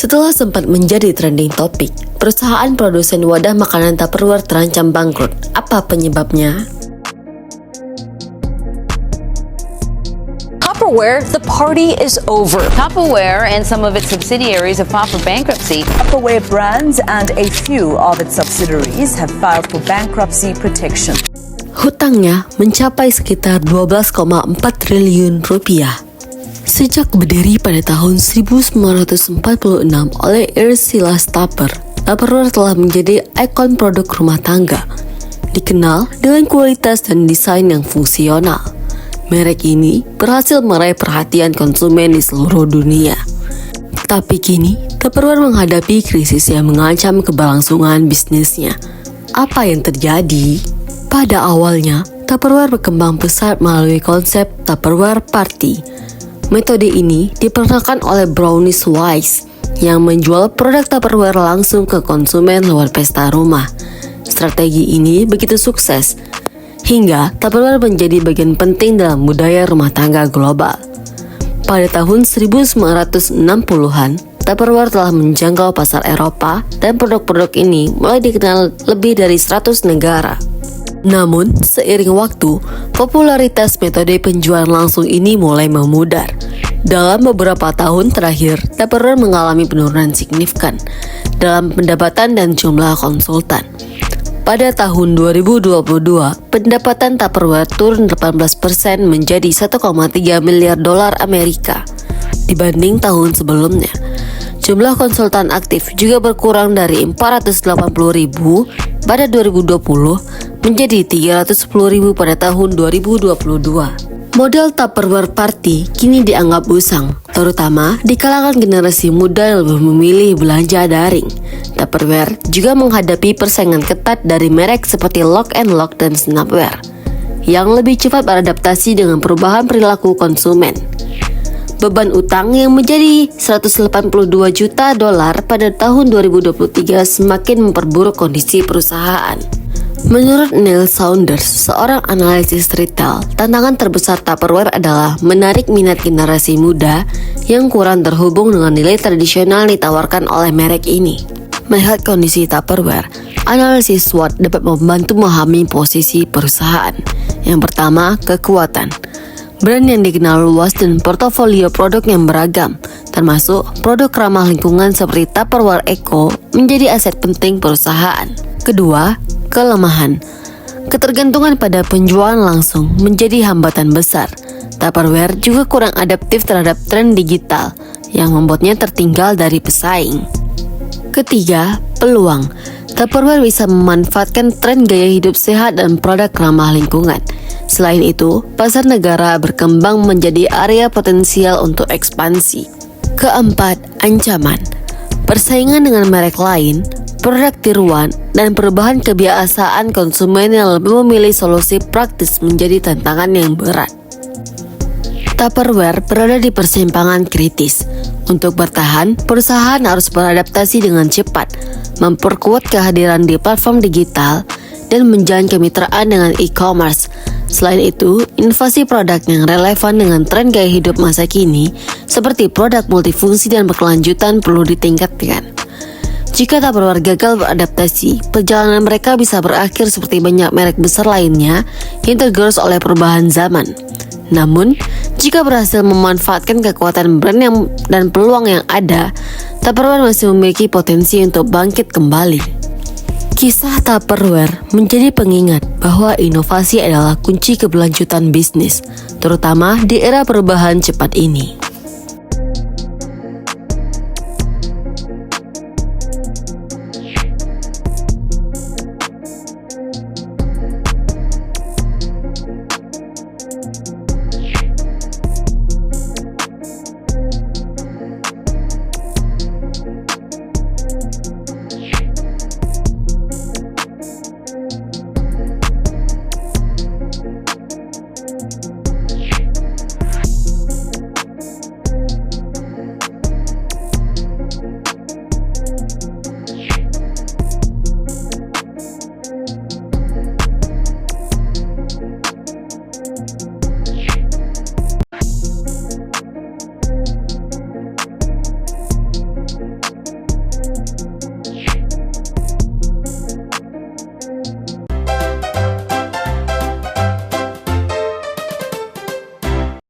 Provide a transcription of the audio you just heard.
Setelah sempat menjadi trending topik, perusahaan produsen wadah makanan Tupperware terancam bangkrut. Apa penyebabnya? Tupperware, the party is over. Tupperware and some of its subsidiaries have filed for bankruptcy. Tupperware brands and a few of its subsidiaries have filed for bankruptcy protection. Hutangnya mencapai sekitar 12,4 triliun rupiah. Sejak berdiri pada tahun 1946 oleh Silas Tupper, Tupperware telah menjadi ikon produk rumah tangga. Dikenal dengan kualitas dan desain yang fungsional. Merek ini berhasil meraih perhatian konsumen di seluruh dunia. Tapi kini, Tupperware menghadapi krisis yang mengancam keberlangsungan bisnisnya. Apa yang terjadi? Pada awalnya, Tupperware berkembang pesat melalui konsep Tupperware Party. Metode ini diperkenalkan oleh Brownies Wise yang menjual produk Tupperware langsung ke konsumen lewat pesta rumah. Strategi ini begitu sukses hingga Tupperware menjadi bagian penting dalam budaya rumah tangga global. Pada tahun 1960-an, Tupperware telah menjangkau pasar Eropa dan produk-produk ini mulai dikenal lebih dari 100 negara. Namun, seiring waktu, popularitas metode penjualan langsung ini mulai memudar. Dalam beberapa tahun terakhir, Tupperware mengalami penurunan signifikan dalam pendapatan dan jumlah konsultan. Pada tahun 2022, pendapatan Tupperware turun 18% menjadi 1,3 miliar dolar Amerika dibanding tahun sebelumnya. Jumlah konsultan aktif juga berkurang dari 480.000 pada 2020 menjadi 310.000 pada tahun 2022. Model Tupperware Party kini dianggap usang, terutama di kalangan generasi muda yang lebih memilih belanja daring. Tupperware juga menghadapi persaingan ketat dari merek seperti Lock & Lock dan Snapware, yang lebih cepat beradaptasi dengan perubahan perilaku konsumen. Beban utang yang menjadi 182 juta dolar pada tahun 2023 semakin memperburuk kondisi perusahaan. Menurut Neil Saunders, seorang analisis retail, tantangan terbesar Tupperware adalah menarik minat generasi muda yang kurang terhubung dengan nilai tradisional ditawarkan oleh merek ini. Melihat kondisi Tupperware, analisis SWOT dapat membantu memahami posisi perusahaan. Yang pertama, kekuatan. Brand yang dikenal luas dan portofolio produk yang beragam, termasuk produk ramah lingkungan seperti Tupperware Eco, menjadi aset penting perusahaan. Kedua, kelemahan. Ketergantungan pada penjualan langsung menjadi hambatan besar. Tupperware juga kurang adaptif terhadap tren digital yang membuatnya tertinggal dari pesaing. Ketiga, peluang. Tupperware bisa memanfaatkan tren gaya hidup sehat dan produk ramah lingkungan. Selain itu, pasar negara berkembang menjadi area potensial untuk ekspansi. Keempat, ancaman. Persaingan dengan merek lain, produk tiruan, dan perubahan kebiasaan konsumen yang lebih memilih solusi praktis menjadi tantangan yang berat. Tupperware berada di persimpangan kritis. Untuk bertahan, perusahaan harus beradaptasi dengan cepat, memperkuat kehadiran di platform digital, dan menjalin kemitraan dengan e-commerce. Selain itu, inovasi produk yang relevan dengan tren gaya hidup masa kini, seperti produk multifungsi dan berkelanjutan perlu ditingkatkan. Jika Tupperware gagal beradaptasi, perjalanan mereka bisa berakhir seperti banyak merek besar lainnya yang tergerus oleh perubahan zaman. Namun, jika berhasil memanfaatkan kekuatan brand dan peluang yang ada, Tupperware masih memiliki potensi untuk bangkit kembali. Kisah Tupperware menjadi pengingat bahwa inovasi adalah kunci keberlanjutan bisnis, terutama di era perubahan cepat ini.